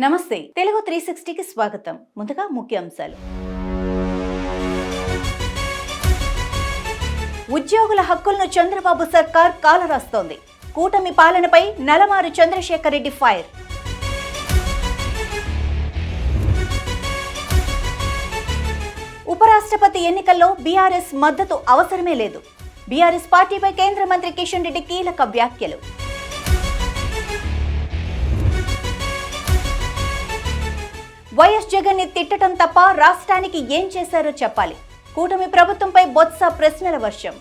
నమస్తే తెలుగు 360కి స్వాగతం. ముందుగా ముఖ్యాంశాలు. ఉద్యోగుల హక్కులను చంద్రబాబు సర్కార్ కాలరాస్తోంది. కూటమి పాలనపై నలమారు చంద్రశేఖర్ రెడ్డి ఫైర్. ఉపరాష్ట్రపతి ఎన్నికల్లో బీఆర్ఎస్ మద్దతు అవసరమే లేదు. బీఆర్ఎస్ పార్టీపై కేంద్ర మంత్రి కిషన్ రెడ్డి కీలక వ్యాఖ్యలు. వైఎస్ జగన్ ని తిట్టడం తప్ప రాష్ట్రానికి ఏం చేశారో చెప్పాలి. కూటమి ప్రభుత్వంపై బొత్స ప్రశ్నల వర్షం.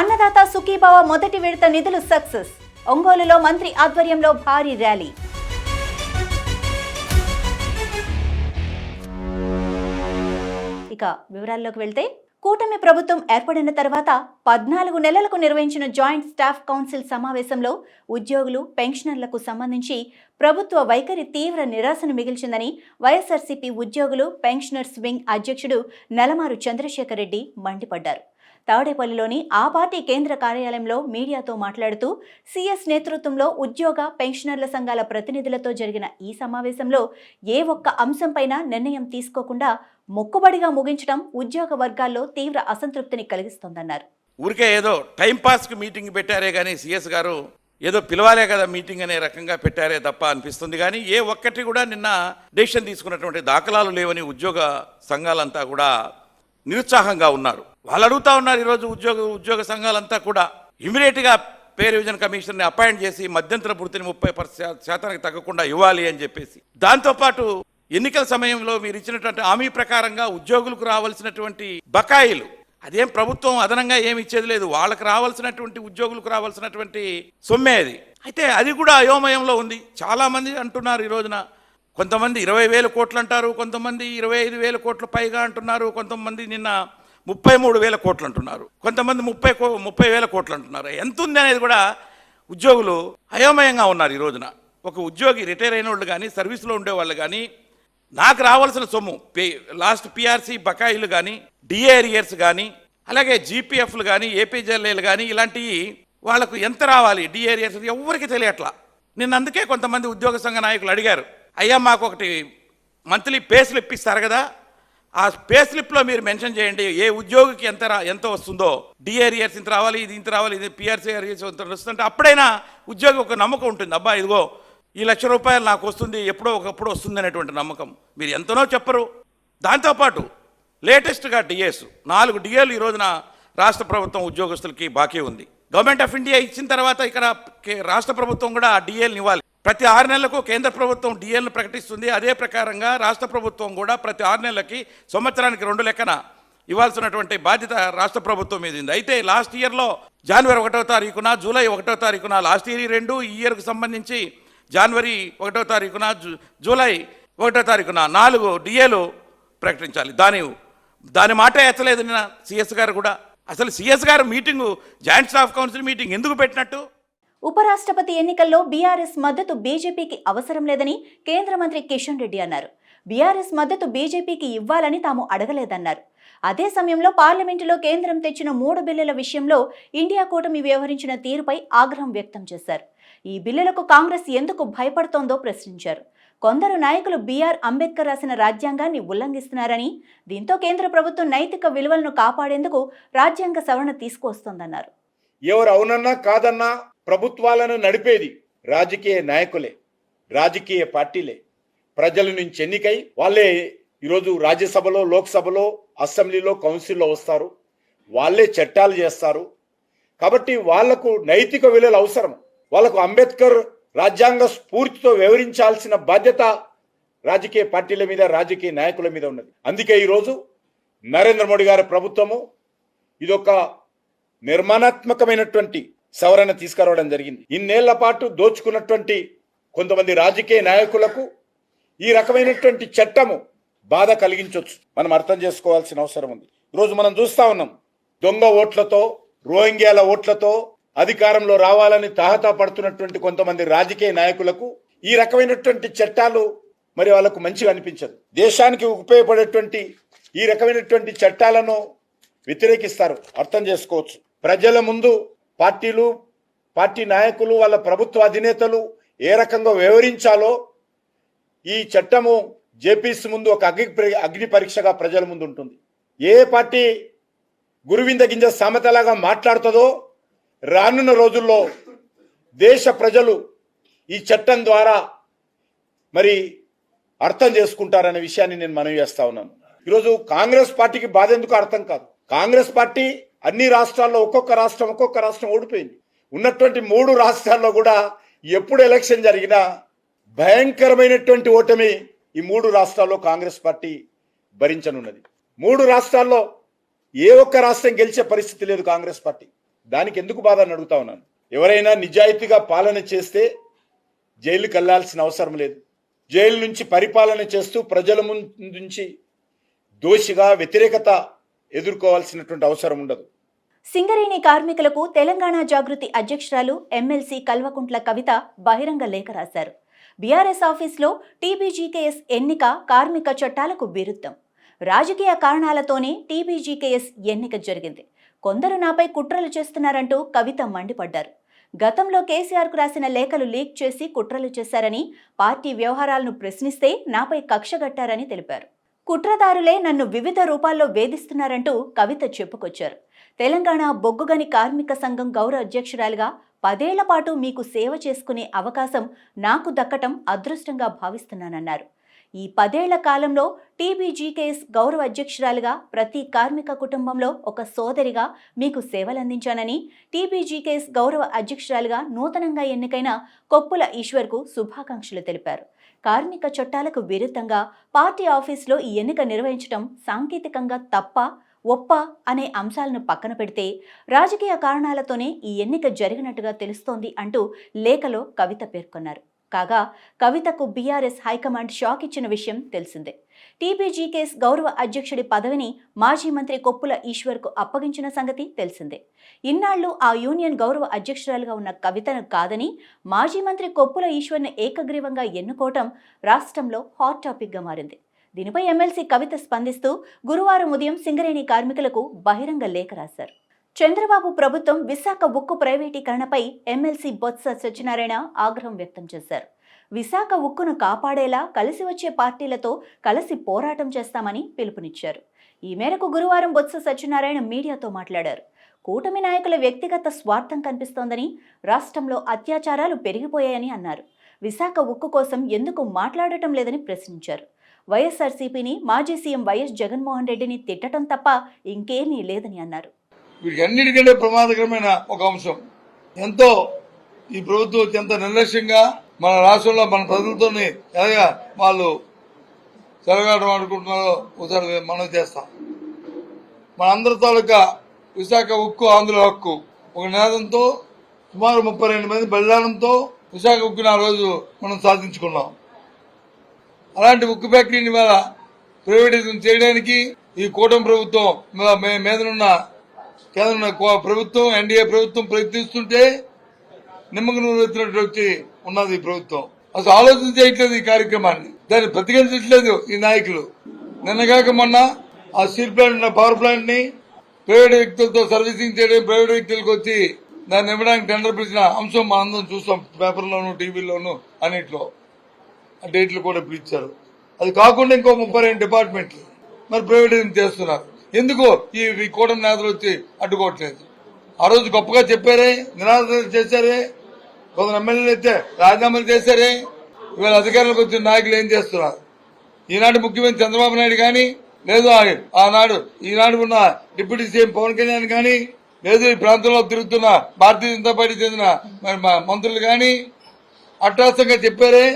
అన్నదాత సుఖీభావ మొదటి విడత నిధులు సక్సెస్. ఒంగోలులో మంత్రి ఆధ్వర్యంలో భారీ ర్యాలీ. ఇక వివరాల్లోకి వెళ్తే, కూటమి ప్రభుత్వం ఏర్పడిన తర్వాత 14 నెలలకు నిర్వహించిన జాయింట్ స్టాఫ్ కౌన్సిల్ సమావేశంలో ఉద్యోగులు, పెన్షనర్లకు సంబంధించి ప్రభుత్వ వైఖరి తీవ్ర నిరాశను మిగిల్చిందని వైఎస్ఆర్సీపీ ఉద్యోగులు పెన్షనర్స్ వింగ్ అధ్యక్షుడు నలమారు చంద్రశేఖర్ రెడ్డి మండిపడ్డారు. తాడేపల్లిలోని ఆ పార్టీ కేంద్ర కార్యాలయంలో మీడియాతో మాట్లాడుతూ, సీఎస్ నేతృత్వంలో ఉద్యోగ, పెన్షనర్ల సంఘాల ప్రతినిధులతో జరిగిన ఈ సమావేశంలో ఏ ఒక్క అంశంపైన నిర్ణయం తీసుకోకుండా మొక్కుబడిగా ముగించడం ఉద్యోగ వర్గాల్లో తీవ్ర అసంతృప్తిని కలిగిస్తోందన్నారు. ఊరికే ఏదో టైంపాస్కి మీటింగ్ పెట్టారే కానీ సీఎస్ గారు ఏదో పిలవాలే కదా మీటింగ్ అనే రకంగా పెట్టారే తప్ప అనిపిస్తుంది. కానీ ఏ ఒక్కటి కూడా నిన్న డెసిషన్ తీసుకున్నటువంటి దాఖలాలు లేవని ఉద్యోగ సంఘాలంతా కూడా నిరుత్సాహంగా ఉన్నారు. వాళ్ళు అడుగుతా ఉన్నారు, ఈరోజు ఉద్యోగ సంఘాలంతా కూడా ఇమీడియట్గా పే రివిజన్ కమిషన్ని అపాయింట్ చేసి మధ్యంతర వృత్తిని 30% తగ్గకుండా ఇవ్వాలి అని చెప్పేసి, దాంతోపాటు ఎన్నికల సమయంలో మీరు ఇచ్చినటువంటి హామీ ప్రకారంగా ఉద్యోగులకు రావాల్సినటువంటి బకాయిలు, అదేం ప్రభుత్వం అదనంగా ఏమి ఇచ్చేది లేదు, వాళ్ళకి రావాల్సినటువంటి ఉద్యోగులకు రావాల్సినటువంటి సొమ్మే అది. అయితే అది కూడా అయోమయంలో ఉంది. చాలామంది అంటున్నారు ఈ రోజున, కొంతమంది 20,000 కోట్లు అంటారు, కొంతమంది 25,000 కోట్ల పైగా అంటున్నారు, కొంతమంది నిన్న 33,000 కోట్లు అంటున్నారు, కొంతమంది 30,000 కోట్లు అంటున్నారు. ఎంత ఉంది అనేది కూడా ఉద్యోగులు అయోమయంగా ఉన్నారు ఈ రోజున. ఒక ఉద్యోగి రిటైర్ అయిన వాళ్ళు కానీ, సర్వీస్లో ఉండేవాళ్ళు కానీ, నాకు రావాల్సిన సొమ్ము లాస్ట్ పిఆర్సీ బకాయిలు కానీ, డిఏ అరియర్స్ కానీ, అలాగే జీపీఎఫ్లు కానీ, ఏపీజెల్ఏలు కానీ, ఇలాంటివి వాళ్ళకు ఎంత రావాలి డిఏ అరియర్స్ ఎవరికి తెలియట్లా. నిన్న అందుకే కొంతమంది ఉద్యోగ సంఘ నాయకులు అడిగారు, అయ్యా మాకు ఒకటి మంత్లీ పే స్లిప్ ఇస్తారు కదా, ఆ పే స్లిప్లో మీరు మెన్షన్ చేయండి ఏ ఉద్యోగికి ఎంత వస్తుందో, డిఏ అరియర్స్ ఇంత రావాలి, ఇంత రావాలి, ఇది పిఆర్సీ అరియర్స్ ఇంత వస్తుంటే అప్పుడైనా ఉద్యోగి ఒక నమ్మకం ఉంటుంది, అబ్బా ఇదిగో ఈ ₹1,00,000 నాకు వస్తుంది, ఎప్పుడో ఒకప్పుడు వస్తుంది అనేటువంటి నమ్మకం. మీరు ఎంతనో చెప్పరు. దాంతోపాటు లేటెస్ట్గా డిఏస్ 4 డిఏలు ఈ రోజున రాష్ట్ర ప్రభుత్వం ఉద్యోగస్తులకి బాకీ ఉంది. గవర్నమెంట్ ఆఫ్ ఇండియా ఇచ్చిన తర్వాత ఇక్కడ రాష్ట్ర ప్రభుత్వం కూడా ఆ డిఏలను ఇవ్వాలి. ప్రతి 6 నెలలకు కేంద్ర ప్రభుత్వం డిఏలను ప్రకటిస్తుంది. అదే ప్రకారంగా రాష్ట్ర ప్రభుత్వం కూడా ప్రతి 6 నెలలకి సంవత్సరానికి 2 లెక్కన ఇవ్వాల్సినటువంటి బాధ్యత రాష్ట్ర ప్రభుత్వం మీద ఉంది. అయితే లాస్ట్ ఇయర్లో జనవరి 1వ తారీఖున, జూలై 1వ తారీఖున, లాస్ట్ ఇయర్ 2, ఈ ఇయర్కు సంబంధించి జనవరి 1వ తారీఖున, జూలై 1వ తారీఖున 4 డిఏలు ప్రకటించాలి. దాని మాట ఎత్తలేదు నిన్న సీఎస్ గారు కూడా. అసలు సీఎస్ గారు meeting, joint staff council meeting ఎందుకు పెట్టినట్టు? ఉపరాష్ట్రపతి ఎన్నికల్లో బీఆర్ఎస్ మద్దతు బీజేపీకి అవసరం లేదని కేంద్ర మంత్రి కిషన్ రెడ్డి అన్నారు. బీఆర్ఎస్ మద్దతు బీజేపీకి ఇవ్వాలని తాము అడగలేదన్నారు. అదే సమయంలో పార్లమెంటులో కేంద్రం తెచ్చిన 3 బిల్లుల విషయంలో ఇండియా కూటమి వ్యవహరించిన తీరుపై ఆగ్రహం వ్యక్తం చేశారు. ఈ బిల్లులకు కాంగ్రెస్ ఎందుకు భయపడుతోందో ప్రశ్నించారు. కొందరు నాయకులు బీఆర్ అంబేద్కర్ రాసిన రాజ్యాంగాన్ని ఉల్లంఘిస్తున్నారని, దీంతో కేంద్ర ప్రభుత్వం నైతిక విలువలను కాపాడేందుకు రాజ్యాంగ సవరణ తీసుకువస్తోందన్నారు. ఎవరు అవునన్నా కాదన్నా ప్రభుత్వాలను నడిపేది రాజకీయ నాయకులే, రాజకీయ పార్టీలే. ప్రజల నుంచి ఎన్నికై వాళ్ళే ఈరోజు రాజ్యసభలో, లోక్సభలో, అసెంబ్లీలో, కౌన్సిల్లో వస్తారు. వాళ్ళే చట్టాలు చేస్తారు. కాబట్టి వాళ్లకు నైతిక విలువలు అవసరం. వాళ్ళకు అంబేద్కర్ రాజ్యాంగ స్ఫూర్తితో వ్యవహరించాల్సిన బాధ్యత రాజకీయ పార్టీల మీద, రాజకీయ నాయకుల మీద ఉన్నది. అందుకే ఈరోజు నరేంద్ర మోడీ గారి ప్రభుత్వము ఇదొక నిర్మాణాత్మకమైనటువంటి సవరణ తీసుకురావడం జరిగింది. ఇన్నేళ్ల పాటు దోచుకున్నటువంటి కొంతమంది రాజకీయ నాయకులకు ఈ రకమైనటువంటి చట్టము బాధ కలిగించవచ్చు. మనం అర్థం చేసుకోవాల్సిన అవసరం ఉంది. ఈరోజు మనం చూస్తా ఉన్నాం, దొంగ ఓట్లతో, రోహింగ్యాల ఓట్లతో అధికారంలో రావాలని తాహతా పడుతున్నటువంటి కొంతమంది రాజకీయ నాయకులకు ఈ రకమైనటువంటి చట్టాలు మరి వాళ్ళకు మంచిగా అనిపించదు. దేశానికి ఉపయోగపడేటువంటి ఈ రకమైనటువంటి చట్టాలను వ్యతిరేకిస్తారు. అర్థం చేసుకోవచ్చు. ప్రజల ముందు పార్టీలు పార్టీ నాయకులు వాళ్ళ ప్రభుత్వ అధినేతలు ఏ రకంగా వ్యవహరించాలో ఈ చట్టము జేపీసీ ముందు ఒక అగ్ని పరీక్షగా ప్రజల ముందు ఉంటుంది. ఏ పార్టీ గురువింద గింజ సామెతలాగా మాట్లాడుతుందో రానున్న రోజుల్లో దేశ ప్రజలు ఈ చట్టం ద్వారా మరి అర్థం చేసుకుంటారనే విషయాన్ని నేను మనవి చేస్తా ఉన్నాను. ఈరోజు కాంగ్రెస్ పార్టీకి బాధ ఎందుకు అర్థం కాదు. కాంగ్రెస్ పార్టీ అన్ని రాష్ట్రాల్లో ఒక్కొక్క రాష్ట్రం ఓడిపోయింది. ఉన్నటువంటి 3 రాష్ట్రాల్లో కూడా ఎప్పుడు ఎలక్షన్ జరిగినా భయంకరమైనటువంటి ఓటమి ఈ 3 రాష్ట్రాల్లో కాంగ్రెస్ పార్టీ భరించనున్నది. 3 రాష్ట్రాల్లో ఏ ఒక్క రాష్ట్రం గెలిచే పరిస్థితి లేదు కాంగ్రెస్ పార్టీ. దానికి ఎందుకు బాధ అని అడుగుతా ఉన్నాను. ఎవరైనా నిజాయితీగా పాలన చేస్తే జైలుకి వెళ్లాల్సిన అవసరం లేదు. జైలు నుంచి పరిపాలన చేస్తూ ప్రజల నుంచి దోషిగా వ్యతిరేకత ఎదుర్కోవాల్సినటువంటి అవసరం ఉండదు. సింగరేణి కార్మికులకు తెలంగాణ జాగృతి అధ్యక్షురాలు ఎమ్మెల్సీ కల్వకుంట్ల కవిత బహిరంగ లేఖ రాశారు. బీఆర్ఎస్ ఆఫీస్లో టీబీజీకేఎస్ ఎన్నిక కార్మిక చట్టాలకు విరుద్ధం. రాజకీయ కారణాలతోనే టీబీజీకేఎస్ ఎన్నిక జరిగింది. కొందరు నాపై కుట్రలు చేస్తున్నారంటూ కవిత మండిపడ్డారు. గతంలో కేసీఆర్కు రాసిన లేఖలు లీక్ చేసి కుట్రలు చేశారని, పార్టీ వ్యవహారాలను ప్రశ్నిస్తే నాపై కక్షగట్టారని తెలిపారు. కుట్రదారులే నన్ను వివిధ రూపాల్లో వేధిస్తున్నారంటూ కవిత చెప్పుకొచ్చారు. తెలంగాణ బొగ్గుగని కార్మిక సంఘం గౌరవ అధ్యక్షురాలుగా 10 ఏళ్ల పాటు మీకు సేవ చేసుకునే అవకాశం నాకు దక్కటం అదృష్టంగా భావిస్తున్నానన్నారు. ఈ 10 ఏళ్ల కాలంలో టీబీజీకేఎస్ గౌరవ అధ్యక్షురాలుగా ప్రతి కార్మిక కుటుంబంలో ఒక సోదరిగా మీకు సేవలందించానని, టీబీజీకేఎస్ గౌరవ అధ్యక్షురాలుగా నూతనంగా ఎన్నికైన కొప్పుల ఈశ్వర్కు శుభాకాంక్షలు తెలిపారు. కార్మిక చట్టాలకు విరుద్ధంగా పార్టీ ఆఫీసులో ఈ ఎన్నిక నిర్వహించడం సాంకేతికంగా తప్ప ఒప్ప అనే అంశాలను పక్కన పెడితే రాజకీయ కారణాలతోనే ఈ ఎన్నిక జరిగినట్టుగా తెలుస్తోంది అంటూ లేఖలో కవిత పేర్కొన్నారు. కాగా కవితకు బీఆర్ఎస్ హైకమాండ్ షాక్ ఇచ్చిన విషయం తెలిసిందే. టీబీజీకేఎస్ గౌరవ అధ్యక్షుడి పదవిని మాజీ మంత్రి కొప్పుల ఈశ్వర్కు అప్పగించిన సంగతి తెలిసిందే. ఇన్నాళ్లు ఆ యూనియన్ గౌరవ అధ్యక్షురాలుగా ఉన్న కవితను కాదని మాజీ మంత్రి కొప్పుల ఈశ్వర్ను ఏకగ్రీవంగా ఎన్నుకోవటం రాష్ట్రంలో హాట్ టాపిక్గా మారింది. దీనిపై ఎమ్మెల్సీ కవిత స్పందిస్తూ గురువారం ఉదయం సింగరేణి కార్మికులకు బహిరంగ లేఖ రాశారు. చంద్రబాబు ప్రభుత్వం విశాఖ ఉక్కు ప్రైవేటీకరణపై ఎమ్మెల్సీ బొత్స సత్యనారాయణ ఆగ్రహం వ్యక్తం చేశారు. విశాఖ ఉక్కును కాపాడేలా కలిసి వచ్చే పార్టీలతో కలిసి పోరాటం చేస్తామని పిలుపునిచ్చారు. ఈ మేరకు గురువారం బొత్స సత్యనారాయణ మీడియాతో మాట్లాడారు. కూటమి నాయకుల వ్యక్తిగత స్వార్థం కనిపిస్తోందని, రాష్ట్రంలో అత్యాచారాలు పెరిగిపోయాయని అన్నారు. విశాఖ ఉక్కు కోసం ఎందుకు మాట్లాడటం లేదని ప్రశ్నించారు. వైఎస్ఆర్సీపీని మాజీ సీఎం వైఎస్ జగన్మోహన్ రెడ్డిని తిట్టడం తప్ప ఇంకేమీ లేదని అన్నారు. వీటికన్నిటికంటే ప్రమాదకరమైన ఒక అంశం ఎంతో ఈ ప్రభుత్వం ఎంత నిర్లక్ష్యంగా మన రాష్ట్రంలో మన ప్రజలతోని ఎలాగా వాళ్ళు చెలగాటం ఆడుకుంటున్నారో ఒకసారి మనం చేస్తాం. మన అందరి తాలూకా విశాఖ ఉక్కు ఆంధ్ర హక్కు ఒక నినాదంతో సుమారు 32 మంది బలిదానంతో విశాఖ ఉక్కుని ఆ రోజు మనం సాధించుకున్నాం. అలాంటి ఉక్కు ఫ్యాక్టరీని ఇవాళ ప్రైవేటైజేషన్ చేయడానికి ఈ కూటమి ప్రభుత్వం మీదనున్న కేంద్ర ప్రభుత్వం ఎన్డీఏ ప్రభుత్వం ప్రయత్నిస్తుంటే నిమ్మకం ఎత్తినట్టు ఉన్నది ఈ ప్రభుత్వం. అసలు ఆలోచన చేయట్లేదు ఈ కార్యక్రమాన్ని, దాన్ని ప్రతిఘటించట్లేదు ఈ నాయకులు. నిన్నగాక మొన్న ఆ స్టీల్ ప్లాంట్ పవర్ ప్లాంట్ ని ప్రైవేట్ వ్యక్తులతో సర్వీసింగ్ చేయడం, ప్రైవేట్ వ్యక్తులకు వచ్చి దాన్ని ఇవ్వడానికి టెండర్ పిలిచిన అంశం మనందరం చూస్తాం పేపర్లోను టీవీలోను అన్నింటిలో. ఆ డేట్లు కూడా పిలిచారు. అది కాకుండా ఇంకో 32 డిపార్ట్మెంట్లు మరి ప్రైవేటైజేషన్ చేస్తున్నారు. ఎందుకు ఈ కూటమి నేతలు వచ్చి అడ్డుకోవట్లేదు? ఆ రోజు గొప్పగా చెప్పారే, నినాదాలు చేశారే, కొందరు ఎమ్మెల్యేలు అయితే రాజీనామాలు చేశారే. ఇవాళ అధికారులకు వచ్చిన నాయకులు ఏం చేస్తున్నారు? ఈనాడు ముఖ్యమంత్రి చంద్రబాబు నాయుడు కానీ, లేదు ఈనాడు ఉన్న డిప్యూటీ సీఎం పవన్ కళ్యాణ్ కానీ, లేదు ఈ ప్రాంతంలో తిరుగుతున్న భారతీయ జనతా పార్టీ చెందిన మంత్రులు కానీ అట్టాసంగా చెప్పారే.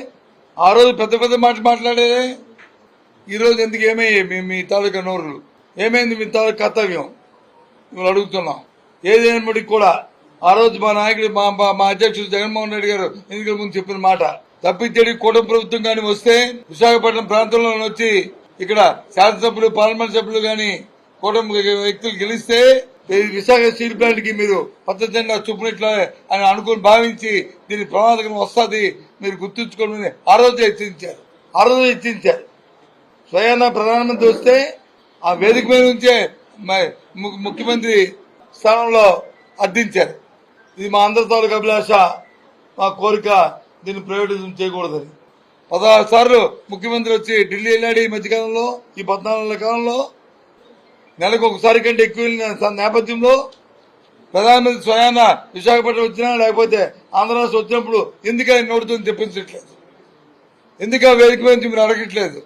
ఆ రోజు పెద్ద పెద్ద మాట్లాడారే. ఈ రోజు ఎందుకు ఏమయ్యాయి మీ తాలూకా నోరులు? ఏమైంది మీ తాలూకా కర్తవ్యం? ఇవాళ అడుగుతున్నాం. ఏదైనప్పటికీ కూడా ఆ రోజు మా నాయకుడు మా అధ్యక్షుడు జగన్మోహన్ రెడ్డి గారు ఎన్నికల ముందు చెప్పిన మాట తప్పించేది కూటమి ప్రభుత్వం కానీ వస్తే విశాఖపట్నం ప్రాంతంలో వచ్చి ఇక్కడ శాసనసభ్యులు, పార్లమెంట్ సభ్యులు కానీ కూటమి వ్యక్తులు గెలిస్తే విశాఖ స్టీల్ ప్లాంట్ కి మీరు పచ్చ జెండా చూపినట్లే అని అనుకుని భావించి దీని ప్రమాదకరం వస్తుంది, మీరు గుర్తుంచుకోండి ఆ రోజు హెచ్చరించారు. స్వయాన ప్రధానమంత్రి వస్తే ఆ వేదిక మీద నుంచే ముఖ్యమంత్రి స్థానంలో అర్థించారు. ఇది మా అందరి తాలూకు అభిలాష, మా కోరిక. దీన్ని ప్రైవేటిజం చేయకూడదని 16 సార్లు ముఖ్యమంత్రి వచ్చి ఢిల్లీ వెళ్ళాడు ఈ మధ్యకాలంలో. ఈ 14 నెలల కాలంలో నెలకు ఒకసారి కంటే ఎక్కువ వెళ్ళిన నేపథ్యంలో ప్రధానమంత్రి స్వయాన విశాఖపట్నం వచ్చినా లేకపోతే ఆంధ్ర రాష్ట్రం వచ్చినప్పుడు ఎందుకు ఆయన నోటితో తెప్పించట్లేదు, ఎందుకు వేదిక నుంచి మీరు అడగట్లేదు?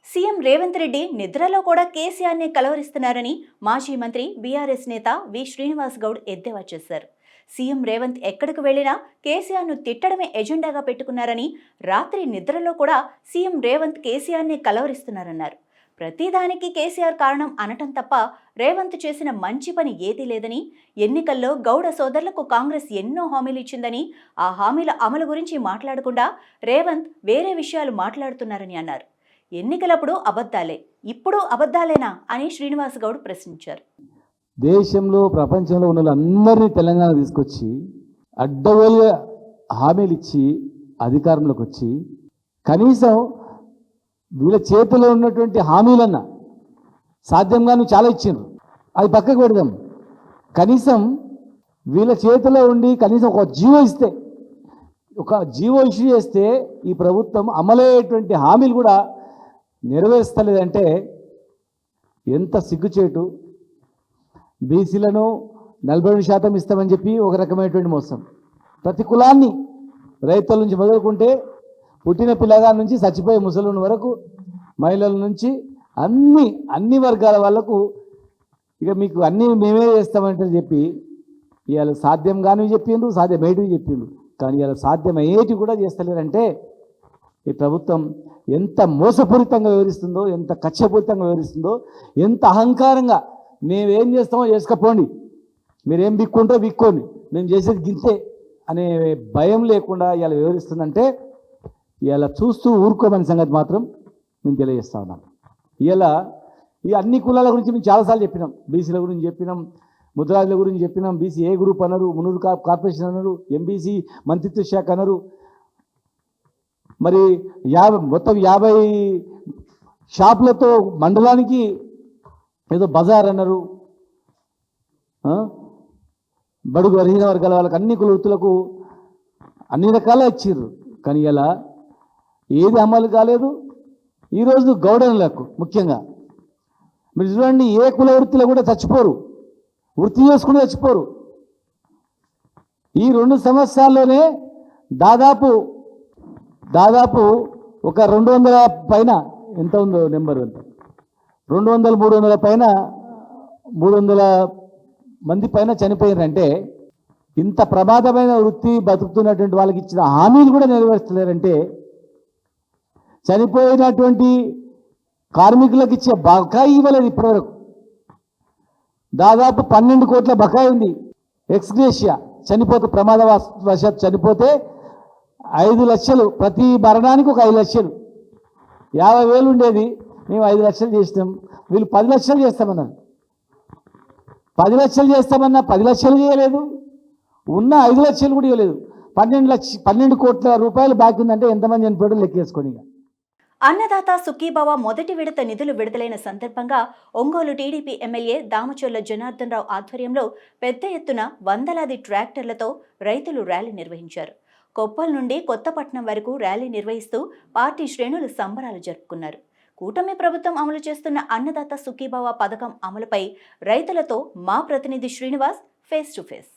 సీఎం రేవంత్ రెడ్డి నిద్రలో కూడా కేసీఆర్ని కలవరిస్తున్నారని మాజీ మంత్రి బీఆర్ఎస్ నేత వి శ్రీనివాస్ గౌడ్ ఎద్దేవా చేశారు. సీఎం రేవంత్ ఎక్కడికి వెళ్లినా కేసీఆర్ను తిట్టడమే ఎజెండాగా పెట్టుకున్నారని, రాత్రి నిద్రలో కూడా సీఎం రేవంత్ కేసీఆర్ని కలవరిస్తున్నారన్నారు. ప్రతిదానికి కేసీఆర్ కారణం అనటం తప్ప రేవంత్ చేసిన మంచి పని ఏదీ లేదని, ఎన్నికల్లో గౌడ సోదరులకు కాంగ్రెస్ ఎన్నో హామీలు ఇచ్చిందని, ఆ హామీల అమలు గురించి మాట్లాడకుండా రేవంత్ వేరే విషయాలు మాట్లాడుతున్నారని అన్నారు. ఎన్నికలప్పుడు అబద్ధాలే, ఇప్పుడు అబద్ధాలేనా అని శ్రీనివాస్ గౌడ్ ప్రశ్నించారు. దేశంలో ప్రపంచంలో ఉన్న వాళ్ళందరినీ తెలంగాణ తీసుకొచ్చి అడ్డగోలుగా హామీలు ఇచ్చి అధికారంలోకి వచ్చి కనీసం వీళ్ళ చేతిలో ఉన్నటువంటి హామీలన్నా సాధ్యంగాను చాలా ఇచ్చిండ్రు, అది పక్కకు పెడదాం. కనీసం వీళ్ళ చేతిలో ఉండి కనీసం ఒక జీవో ఇస్తే, ఒక జీవో ఇష్యూ చేస్తే ఈ ప్రభుత్వం అమలయ్యేటువంటి హామీలు కూడా నెరవేర్స్తలేదంటే ఎంత సిగ్గుచేటు. బీసీలను 42% ఇస్తామని చెప్పి ఒక రకమైనటువంటి మోసం. ప్రతి కులాన్ని రైతుల నుంచి మొదలుకుంటే పుట్టిన పిల్లగాల నుంచి చచ్చిపోయే ముసలుని వరకు, మహిళల నుంచి అన్ని వర్గాల వాళ్లకు ఇక మీకు అన్నీ మేమే చేస్తామంటే చెప్పి ఇవాళ సాధ్యం కానివి చెప్పిండ్రు, సాధ్యమయ్యేటివి చెప్పిండ్రు. కానీ ఇవాళ సాధ్యమయ్యేటివి కూడా చేస్తలేరంటే ఈ ప్రభుత్వం ఎంత మోసపూరితంగా వివరిస్తుందో, ఎంత కక్షపూరితంగా వివరిస్తుందో, ఎంత అహంకారంగా మేమేం చేస్తామో చేసుకపోండి, మీరేం బిక్కుంటో బిక్కోండి, మేము చేసేది గింతే అనే భయం లేకుండా ఇలా వివరిస్తుందంటే ఇలా చూస్తూ ఊరుకోమని సంగతి మాత్రం మేము తెలియజేస్తా ఉన్నాం. ఇలా ఈ అన్ని కులాల గురించి మేము చాలాసార్లు చెప్పినాం. బీసీల గురించి చెప్పినాం, ముద్రాజుల గురించి చెప్పినాం, బీసీ ఏ గ్రూప్ అన్నారు, మునూరు కార్పొరేషన్ అన్నారు, ఎంబీసీ మంత్రిత్వ శాఖ అన్నారు. మరి మొత్తం 50 షాపులతో మండలానికి ఏదో బజార్ అన్నారు. బడుగు బలహీన వర్గాల వాళ్ళకి అన్ని కుల వృత్తులకు అన్ని రకాల ఇచ్చిర్రు. కానీ ఇలా ఏది అమలు కాలేదు. ఈరోజు గౌడనులకు ముఖ్యంగా మీరు చూడండి, ఏ కుల వృత్తిలో కూడా చచ్చిపోరు, వృత్తి చేసుకుని చచ్చిపోరు. ఈ 2 సంవత్సరాల్లోనే దాదాపు ఒక 200 పైన, ఎంత ఉందో నెంబర్ ఎంత, 200, 300 పైన, 300 మంది పైన చనిపోయారంటే, ఇంత ప్రమాదమైన వృత్తి బతుకుతున్నటువంటి వాళ్ళకి ఇచ్చిన హామీలు కూడా నెరవేర్చలేరంటే, చనిపోయినటువంటి కార్మికులకు ఇచ్చే బకాయి ఇవ్వలేదు ఇప్పటివరకు. దాదాపు 12 కోట్ల బకాయి ఉంది. ఎక్స్గ్రేషియా చనిపోతే, ప్రమాదవశాత్తు చనిపోతే 5 లక్షలు, ప్రతి మరణానికి ఒక 5 లక్షలు. 50,000 ఉండేది, మేము 5 లక్షలు చేసినాం. వీళ్ళు 10 లక్షలు చేస్తామన్నారు. 10 లక్షలు చేస్తామన్నా 10 లక్షలు చేయలేదు, ఉన్న 5 లక్షలు కూడా ఇవ్వలేదు. 12 కోట్ల రూపాయలు బాకీ ఉందంటే ఎంతమంది చనిపోయాడో లెక్కేసుకొని. అన్నదాత సుఖీభవ మొదటి విడత నిధులు విడుదలైన సందర్భంగా ఒంగోలు టీడీపీ ఎమ్మెల్యే దామచర్ల జనార్దన్ రావు ఆధ్వర్యంలో పెద్ద ఎత్తున వందలాది ట్రాక్టర్లతో రైతులు ర్యాలీ నిర్వహించారు. కొప్పల్ నుండి కొత్తపట్నం వరకు ర్యాలీ నిర్వహిస్తూ పార్టీ శ్రేణులు సంబరాలు జరుపుకున్నారు. కూటమి ప్రభుత్వం అమలు చేస్తున్న అన్నదాత సుఖీభవ పథకం అమలుపై రైతులతో మా ప్రతినిధి శ్రీనివాస్ ఫేస్ టు ఫేస్.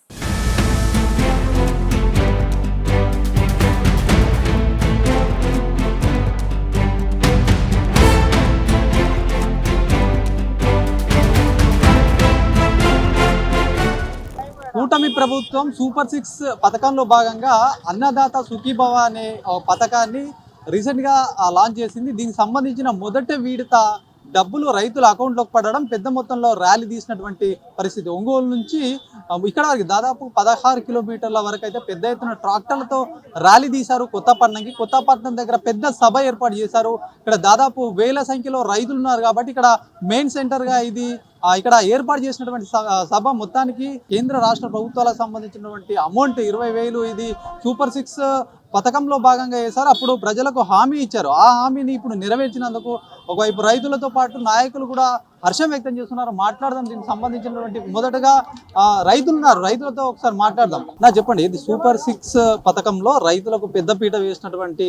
కూటమి ప్రభుత్వం సూపర్ 6 పథకంలో భాగంగా అన్నదాత సుఖీభవ అనే పథకాన్ని రీసెంట్గా లాంచ్ చేసింది. దీనికి సంబంధించిన మొదటి విడత డబ్బులు రైతుల అకౌంట్లోకి పడడం, పెద్ద మొత్తంలో ర్యాలీ తీసినటువంటి పరిస్థితి. ఒంగోలు నుంచి ఇక్కడ వరకు దాదాపు 16 కిలోమీటర్ల వరకు అయితే పెద్ద ఎత్తున ట్రాక్టర్లతో ర్యాలీ తీశారు. కొత్తపట్నం దగ్గర పెద్ద సభ ఏర్పాటు చేశారు. ఇక్కడ దాదాపు 1000 సంఖ్యలో రైతులు ఉన్నారు కాబట్టి ఇక్కడ మెయిన్ సెంటర్గా ఇది ఇక్కడ ఏర్పాటు చేసినటువంటి సభ మొత్తానికి కేంద్ర రాష్ట్ర ప్రభుత్వాలకు సంబంధించినటువంటి అమౌంట్ 20,000 ఇది సూపర్ 6 పథకంలో భాగంగా చేశారు. అప్పుడు ప్రజలకు హామీ ఇచ్చారు. ఆ హామీని ఇప్పుడు నెరవేర్చినందుకు ఒకవైపు రైతులతో పాటు నాయకులు కూడా హర్షం వ్యక్తం చేస్తున్నారు. మాట్లాడదాం దీనికి సంబంధించినటువంటి మొదటగా రైతులు ఉన్నారు, రైతులతో ఒకసారి మాట్లాడదాం. చెప్పండి, ఇది సూపర్ 6 పథకంలో రైతులకు పెద్దపీట వేసినటువంటి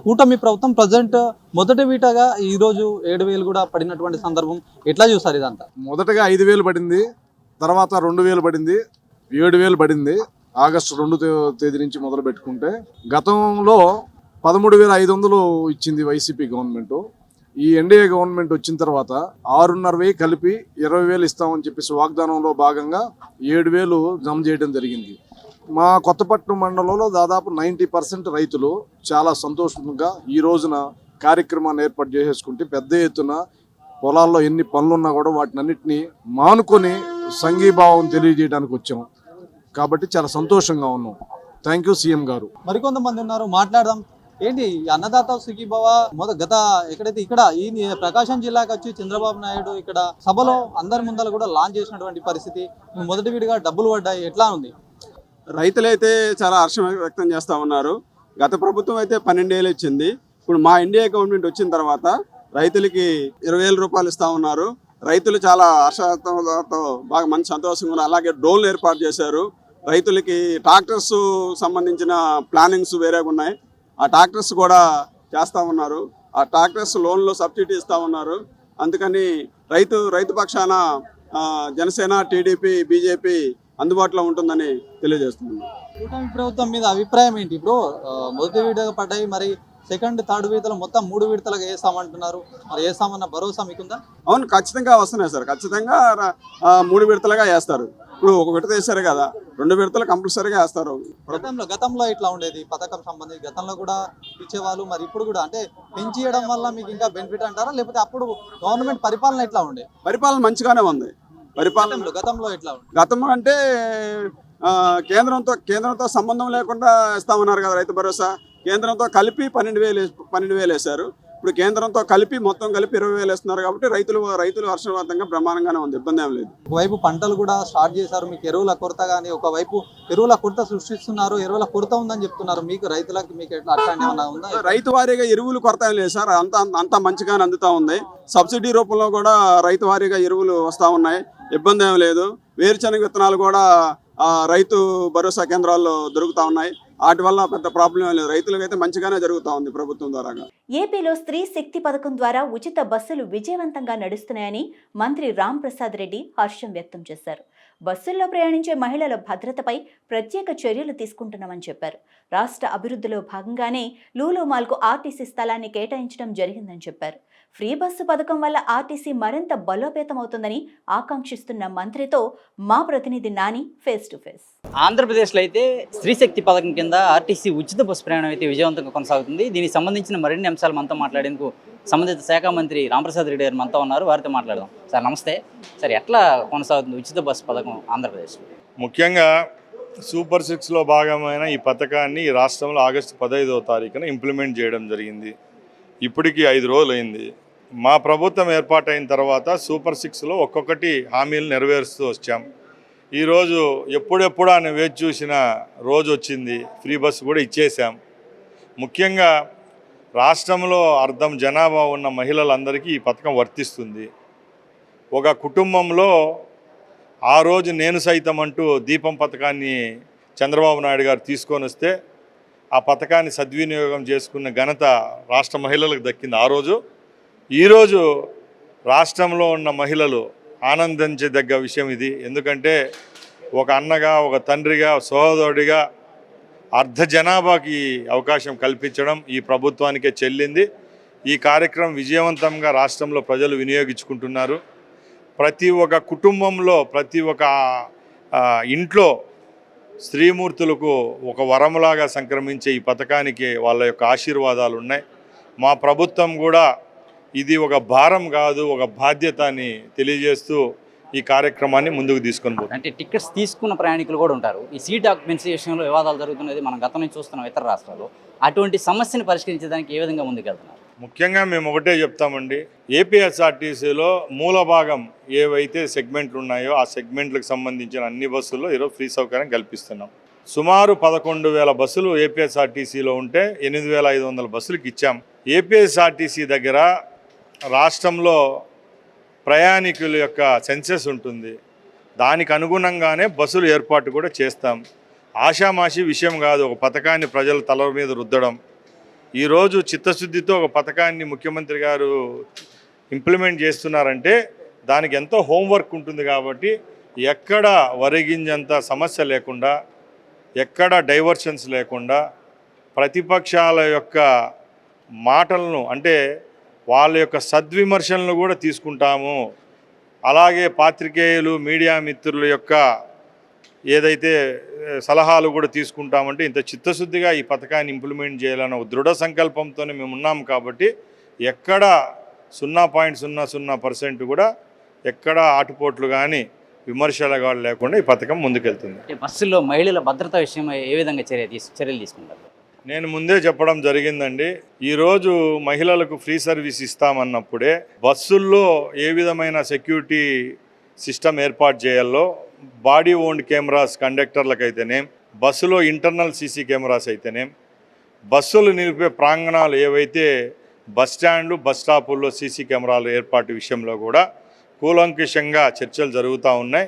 కూటమి ప్రభుత్వం ప్రజెంట్ మొదటి వీటగా ఈ రోజు 7,000 కూడా పడినటువంటి సందర్భం, ఎట్లా చూస్తారు ఇదంతా? మొదటగా 5,000 పడింది, తర్వాత 2,000 పడింది, 7,000 పడింది. ఆగస్టు 2వ తేదీ నుంచి మొదలు పెట్టుకుంటే గతంలో 13,500 ఇచ్చింది వైసీపీ గవర్నమెంట్. ఈ ఎన్డీఏ గవర్నమెంట్ వచ్చిన తర్వాత 6,500 కలిపి 20,000 ఇస్తామని చెప్పేసి వాగ్దానంలో భాగంగా 7,000 జమ చేయడం జరిగింది. మా కొత్తపట్నం మండలంలో దాదాపు 90% రైతులు చాలా సంతోషంగా ఈ రోజున కార్యక్రమాన్ని ఏర్పాటు చేసేసుకుంటే పెద్ద ఎత్తున పొలాల్లో ఎన్ని పనులున్నా కూడా వాటిని అన్నింటినీ మానుకొని సంఘీభావం తెలియజేయడానికి వచ్చాం. కాబట్టి చాలా సంతోషంగా ఉన్నాం. థ్యాంక్ యూ సీఎం గారు. మరికొంతమంది ఉన్నారు, మాట్లాడదాం. ఏంటి అన్నదాత సుఖీభవ గత ఎక్కడైతే ఇక్కడ ఈ ప్రకాశం జిల్లాకి వచ్చి చంద్రబాబు నాయుడు ఇక్కడ సభలో అందరి ముందర కూడా లాంచ్ చేసినటువంటి పరిస్థితి, మొదటి విడిగా డబ్బులు పడ్డాయి, ఎట్లా ఉంది? రైతులైతే చాలా హర్షం వ్యక్తం చేస్తూ ఉన్నారు. గత ప్రభుత్వం అయితే 12,000 ఇచ్చింది. ఇప్పుడు మా ఇండియా గవర్నమెంట్ వచ్చిన తర్వాత రైతులకి 20,000 రూపాయలు ఇస్తా ఉన్నారు. రైతులు చాలా హర్షతో బాగా మంచి సంతోషంగా ఉన్నారు. అలాగే డ్రోన్లు ఏర్పాటు చేశారు. రైతులకి ట్రాక్టర్స్ సంబంధించిన ప్లానింగ్స్ వేరేగా ఉన్నాయి. ఆ ట్రాక్టర్స్ కూడా చేస్తూ ఉన్నారు. ఆ ట్రాక్టర్స్ లోన్లో సబ్సిడీ ఇస్తూ ఉన్నారు. అందుకని రైతు పక్షాన జనసేన, టీడీపీ, బీజేపీ అందుబాటులో ఉంటుందని తెలియజేస్తున్నాను. కూటమి ప్రభుత్వం మీద అభిప్రాయం ఏంటి? ఇప్పుడు మొదటి విడతగా పడ్డాయి, మరి సెకండ్, థర్డ్ విడతలు మొత్తం 3 విడతలుగా వేస్తామంటున్నారు. మరి వేస్తామన్న భరోసా మీకుందా? అవును, ఖచ్చితంగా వస్తున్నాయి సార్. ఖచ్చితంగా 3 విడతలుగా వేస్తారు. ఇప్పుడు ఒక విడత వేస్తారు కదా, 2 విడతలు కంపల్సరీగా వేస్తారు. గతంలో ఇట్లా ఉండేది పథకం సంబంధించి, గతంలో కూడా ఇచ్చేవాళ్ళు, మరి ఇప్పుడు కూడా అంటే పెంచియడం వల్ల మీకు ఇంకా బెనిఫిట్ అంటారా, లేకపోతే అప్పుడు గవర్నమెంట్ పరిపాలన ఎట్లా ఉండే? పరిపాలన మంచిగానే ఉంది. గతంలో ఎట్లా ఉంది? గతం అంటే కేంద్రంతో సంబంధం లేకుండా ఇస్తామన్నారు కదా రైతు భరోసా. కేంద్రంతో కలిపి 12,000 వేశారు. ఇప్పుడు కేంద్రంతో కలిపి మొత్తం కలిపి 20,000 వేస్తున్నారు. కాబట్టి రైతులు హర్షవంతంగా బ్రహ్మాండంగానే ఉంది, ఇబ్బంది ఏం లేదు. ఒకవైపు పంటలు కూడా స్టార్ట్ చేశారు, మీకు ఎరువుల కొరత కానీ, ఒకవైపు ఎరువుల కొరత సృష్టిస్తున్నారు, ఎరువుల కొరత ఉందని చెప్తున్నారు. మీకు రైతులకు మీకు ఎట్లా అట్లాంటి ఏమన్నా ఉందా? రైతు వారీగా ఎరువులు కొరత ఏం లేదు సార్, అంత మంచిగానే అందుతూ ఉంది. సబ్సిడీ రూపంలో కూడా రైతు వారీగా ఎరువులు వస్తూ ఉన్నాయి, ఇబ్బంది ఏం లేదు. వేరుశనగ విత్తనాలు కూడా రైతు భరోసా కేంద్రాల్లో దొరుకుతూ ఉన్నాయి. వాటి వల్ల పెద్ద ప్రాబ్లం ఏం లేదు. రైతులకైతే మంచిగానే జరుగుతూ ఉంది ప్రభుత్వం ద్వారా. ఏపీలో స్త్రీ శక్తి పథకం ద్వారా ఉచిత బస్సులు విజయవంతంగా నడుస్తున్నాయని మంత్రి రాంప్రసాద్ రెడ్డి హర్షం వ్యక్తం చేశారు. బస్సుల్లో ప్రయాణించే మహిళల భద్రతపై ప్రత్యేక చర్యలు తీసుకుంటున్నామని చెప్పారు. రాష్ట్ర అభివృద్ధిలో భాగంగానే లూలు మాల్కు ఆర్టీసీ స్థలాన్ని కేటాయించడం జరిగిందని చెప్పారు. ఫ్రీ బస్సు పథకం వల్ల ఆర్టీసీ మరింత బలోపేతమవుతుందని ఆకాంక్షిస్తున్న మంత్రితో మా ప్రతినిధి నాని ఫేస్ టు ఫేస్. ఆంధ్రప్రదేశ్లో అయితే స్త్రీశక్తి పథకం కింద ఆర్టీసీ ఉచిత బస్సు ప్రయాణం అయితే విజయవంతంగా కొనసాగుతుంది. దీనికి సంబంధించిన మరిన్ని అంశాలు మనతో మాట్లాడేందుకు సంబంధిత శాఖ మంత్రి రాంప్రసాద్ రెడ్డి గారు మనతో ఉన్నారు. వారితో మాట్లాడదాం. సార్ నమస్తే. సార్ ఎట్లా కొనసాగుతుంది ఉచిత బస్సు పథకం ఆంధ్రప్రదేశ్లో? ముఖ్యంగా సూపర్ 6లో భాగమైన ఈ పథకాన్ని ఈ రాష్ట్రంలో ఆగస్టు 15వ తారీఖున ఇంప్లిమెంట్ చేయడం జరిగింది. ఇప్పటికీ 5 రోజులు అయింది. మా ప్రభుత్వం ఏర్పాటైన తర్వాత సూపర్ 6లో ఒక్కొక్కటి హామీలు నెరవేరుస్తూ వచ్చాం. ఈరోజు ఎప్పుడెప్పుడు అని వేచి చూసిన రోజు వచ్చింది. ఫ్రీ బస్సు కూడా ఇచ్చేసాం. ముఖ్యంగా రాష్ట్రంలో అర్ధం జనాభా ఉన్న మహిళలందరికీ ఈ పథకం వర్తిస్తుంది. ఒక కుటుంబంలో ఆ రోజు నేను సైతం అంటూ దీపం పథకాన్ని చంద్రబాబు నాయుడు గారు తీసుకొని వస్తే ఆ పథకాన్ని సద్వినియోగం చేసుకున్న ఘనత రాష్ట్ర మహిళలకు దక్కింది ఆ రోజు. ఈరోజు రాష్ట్రంలో ఉన్న మహిళలు ఆనందించదగ్గ విషయం ఇది. ఎందుకంటే ఒక అన్నగా, ఒక తండ్రిగా, సహోదరుడిగా అర్ధ జనాభాకి అవకాశం కల్పించడం ఈ ప్రభుత్వానికే చెల్లింది. ఈ కార్యక్రమం విజయవంతంగా రాష్ట్రంలో ప్రజలు వినియోగించుకుంటున్నారు. ప్రతి ఒక్క కుటుంబంలో, ప్రతి ఒక్క ఇంట్లో స్త్రీమూర్తులకు ఒక వరములాగా సంక్రమించే ఈ పథకానికి వాళ్ళ యొక్క ఆశీర్వాదాలు ఉన్నాయి. మా ప్రభుత్వం కూడా ఇది ఒక భారం కాదు, ఒక బాధ్యత అని తెలియజేస్తూ ఈ కార్యక్రమాన్ని ముందుకు తీసుకొని పోతాం. అంటే టికెట్స్ తీసుకున్న ప్రయాణికులు కూడా ఉంటారు. ఈ సీట్ ఆక్యుపెన్సీ విషయంలో వివాదాలు జరుగుతున్నది మనం గతం నుంచి చూస్తున్నాం ఇతర రాష్ట్రాల్లో. అటువంటి సమస్యను పరిష్కరించడానికి ఏ విధంగా ముందుకెళ్తున్నారు? ముఖ్యంగా మేము ఒకటే చెప్తామండి, ఏపీఎస్ఆర్టీసీలో మూల భాగం ఏవైతే సెగ్మెంట్లు ఉన్నాయో ఆ సెగ్మెంట్లకు సంబంధించిన అన్ని బస్సుల్లో ఈరోజు ఫ్రీ సౌకర్యం కల్పిస్తున్నాం. సుమారు 11,000 బస్సులు ఏపీఎస్ఆర్టీసీలో ఉంటే 8,500 బస్సులకు ఇచ్చాం. ఏపీఎస్ఆర్టీసీ దగ్గర రాష్ట్రంలో ప్రయాణికుల యొక్క సెన్సెస్ ఉంటుంది, దానికి అనుగుణంగానే బస్సులు ఏర్పాటు కూడా చేస్తాం. ఆషామాషి విషయం కాదు ఒక పథకాన్ని ప్రజల తల మీద రుద్దడం. ఈరోజు చిత్తశుద్ధితో ఒక పథకాన్ని ముఖ్యమంత్రి గారు ఇంప్లిమెంట్ చేస్తున్నారంటే దానికి ఎంతో హోంవర్క్ ఉంటుంది. కాబట్టి ఎక్కడ వరిగింజంత సమస్య లేకుండా, ఎక్కడ డైవర్షన్స్ లేకుండా, ప్రతిపక్షాల యొక్క మాటలను అంటే వాళ్ళ యొక్క సద్విమర్శలను కూడా తీసుకుంటాము. అలాగే పాత్రికేయులు మీడియా మిత్రుల యొక్క ఏదైతే సలహాలు కూడా తీసుకుంటామంటే ఇంత చిత్తశుద్ధిగా ఈ పథకాన్ని ఇంప్లిమెంట్ చేయాలన్న దృఢ సంకల్పంతోనే మేము ఉన్నాం. కాబట్టి ఎక్కడ 0.00% కూడా ఎక్కడ ఆటుపోట్లు కానీ విమర్శలు కానీ లేకుండా ఈ పథకం ముందుకెళ్తుంది. బస్సుల్లో మహిళల భద్రత విషయం ఏ విధంగా చర్యలు తీసుకుంటారు? నేను ముందే చెప్పడం జరిగిందండి. ఈరోజు మహిళలకు ఫ్రీ సర్వీస్ ఇస్తామన్నప్పుడే బస్సుల్లో ఏ విధమైన సెక్యూరిటీ సిస్టమ్ ఏర్పాటు చేయాలో, బాడీ ఓన్డ్ కెమెరాస్ కండక్టర్లకు అయితేనేం, బస్సులో ఇంటర్నల్ సీసీ కెమెరాస్ అయితేనేం, బస్సులు నిలిపే ప్రాంగణాలు ఏవైతే బస్ స్టాండ్లు బస్ స్టాపుల్లో సీసీ కెమెరాల ఏర్పాటు విషయంలో కూడా కూలంకషంగా చర్చలు జరుగుతూ ఉన్నాయి.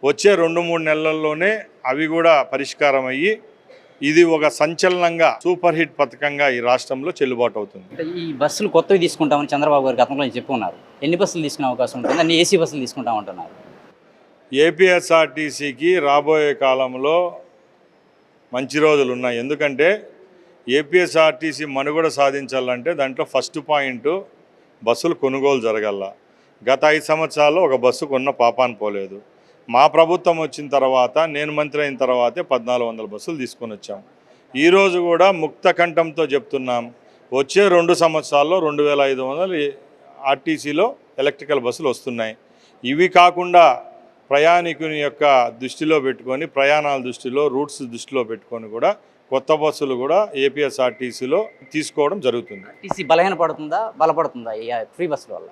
వచ్చే 2-3 నెలల్లోనే అవి కూడా పరిష్కారం అయ్యి ఇది ఒక సంచలనంగా సూపర్ హిట్ పథకంగా ఈ రాష్ట్రంలో చెల్లుబాటు అవుతుంది. అంటే ఈ బస్సులు కొత్తవి తీసుకుంటామని చంద్రబాబు గారు గతంలో చెప్పుకున్నారు. ఎన్ని బస్సులు తీసుకునే అవకాశం ఉంటుంది? అన్ని ఏసీ బస్సులు తీసుకుంటామంటున్నారు. ఏపీఎస్ఆర్టీసీకి రాబోయే కాలంలో మంచి రోజులు ఉన్నాయి. ఎందుకంటే ఏపీఎస్ఆర్టీసీ మనుగడ సాధించాలంటే దాంట్లో ఫస్ట్ పాయింట్ బస్సులు కొనుగోలు జరగాల. గత 5 సంవత్సరాల్లో ఒక బస్సు కొన్న పాపాన్ని పోలేదు. మా ప్రభుత్వం వచ్చిన తర్వాత, నేను మంత్రి అయిన తర్వాతే 1400 బస్సులు తీసుకొని వచ్చాం. ఈరోజు కూడా ముక్త కంఠంతో చెప్తున్నాం, వచ్చే 2 సంవత్సరాల్లో 2500 ఆర్టీసీలో ఎలక్ట్రికల్ బస్సులు వస్తున్నాయి. ఇవి కాకుండా ప్రయాణికుని యొక్క దృష్టిలో పెట్టుకొని, ప్రయాణాల దృష్టిలో, రూట్స్ దృష్టిలో పెట్టుకొని కూడా కొత్త బస్సులు కూడా ఏపీఎస్ఆర్టీసీలో తీసుకోవడం జరుగుతుంది. ఆర్టీసీ బలహీనపడుతుందా బలపడుతుందా ఈ ఫ్రీ బస్సుల వల్ల?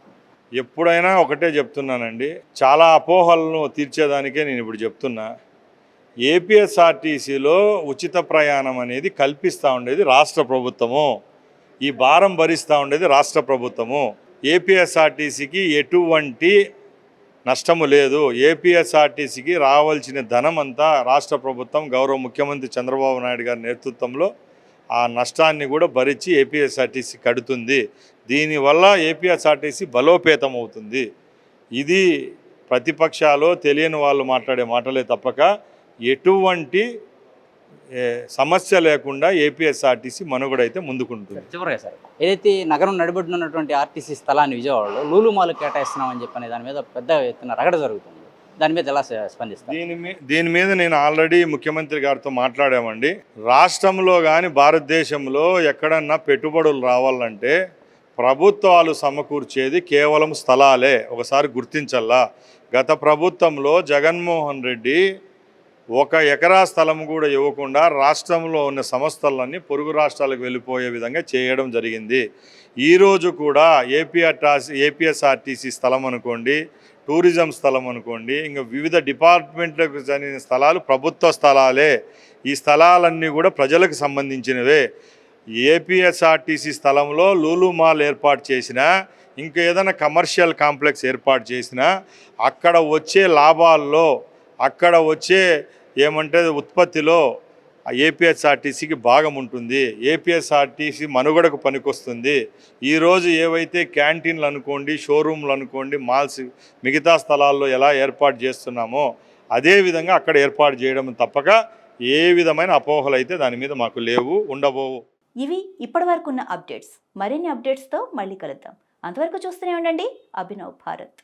ఎప్పుడైనా ఒకటే చెప్తున్నానండి, చాలా అపోహలను తీర్చేదానికే నేను ఇప్పుడు చెప్తున్నా. ఏపీఎస్ఆర్టీసీలో ఉచిత ప్రయాణం అనేది కల్పిస్తూ ఉండేది రాష్ట్ర ప్రభుత్వము, ఈ భారం భరిస్తూ ఉండేది రాష్ట్ర ప్రభుత్వము. ఏపీఎస్ఆర్టీసీకి ఎటువంటి నష్టము లేదు. ఏపీఎస్ఆర్టీసీకి రావాల్సిన ధనం అంతా రాష్ట్ర ప్రభుత్వం గౌరవ ముఖ్యమంత్రి చంద్రబాబు నాయుడు గారి నేతృత్వంలో ఆ నష్టాన్ని కూడా భరించి ఏపీఎస్ఆర్టీసీ కడుతుంది. దీనివల్ల ఏపీఎస్ఆర్టీసీ బలోపేతం అవుతుంది. ఇది ప్రతిపక్షాలు తెలియని వాళ్ళు మాట్లాడే మాటలే తప్పక ఎటువంటి సమస్య లేకుండా ఏపీఎస్ఆర్టీసీ మనుగడైతే ముందుకుంటుంది. చివరిగా సార్, ఏదైతే నగరం నడిబొడ్డునున్నటువంటి ఆర్టీసీ స్థలాన్ని విజయవాడలో లూలు మాల్ కేటాయిస్తున్నామని చెప్పనే దాని మీద పెద్ద ఎత్తున రగడ జరుగుతుంది. దాని మీద ఎలా స్పందిస్తారు? దీని మీద నేను ఆల్రెడీ ముఖ్యమంత్రి గారితో మాట్లాడామండి. రాష్ట్రంలో కానీ భారతదేశంలో ఎక్కడన్నా పెట్టుబడులు రావాలంటే ప్రభుత్వాలు సమకూర్చేది కేవలం స్థలాలే. ఒకసారి గుర్తించల్లా. గత ప్రభుత్వంలో జగన్మోహన్ రెడ్డి 1 ఎకరా స్థలం కూడా ఇవ్వకుండా రాష్ట్రంలో ఉన్న సంస్థలన్నీ పొరుగు రాష్ట్రాలకు వెళ్ళిపోయే విధంగా చేయడం జరిగింది. ఈరోజు కూడా ఏపీఎస్ఆర్టీసీ స్థలం అనుకోండి, టూరిజం స్థలం అనుకోండి, ఇంకా వివిధ డిపార్ట్మెంట్లకు చెందిన స్థలాలు ప్రభుత్వ స్థలాలే. ఈ స్థలాలన్నీ కూడా ప్రజలకు సంబంధించినవే. ఏపీఎస్ఆర్టీసీ స్థలంలో లూలు మాల్ ఏర్పాటు చేసినా, ఇంకా ఏదైనా కమర్షియల్ కాంప్లెక్స్ ఏర్పాటు చేసినా అక్కడ వచ్చే లాభాల్లో, అక్కడ వచ్చే ఏమంటే ఉత్పత్తిలో ఏపీఎస్ఆర్టీసీకి భాగం ఉంటుంది. ఏపీఎస్ఆర్టీసీ మనుగడకు పనికొస్తుంది. ఈరోజు ఏవైతే క్యాంటీన్లు అనుకోండి, షోరూమ్లు అనుకోండి, మాల్స్ మిగతా స్థలాల్లో ఎలా ఏర్పాటు చేస్తున్నామో అదేవిధంగా అక్కడ ఏర్పాటు చేయడం తప్పక ఏ విధమైన అపోహలు అయితే దాని మీద మాకు లేవు, ఉండబోవు. ఇవి ఇప్పటివరకున్న అప్డేట్స్. మరిన్ని అప్డేట్స్తో మళ్ళీ కలుద్దాం. అంతవరకు చూస్తూనే ఉండండి అభినవ్ భారత్.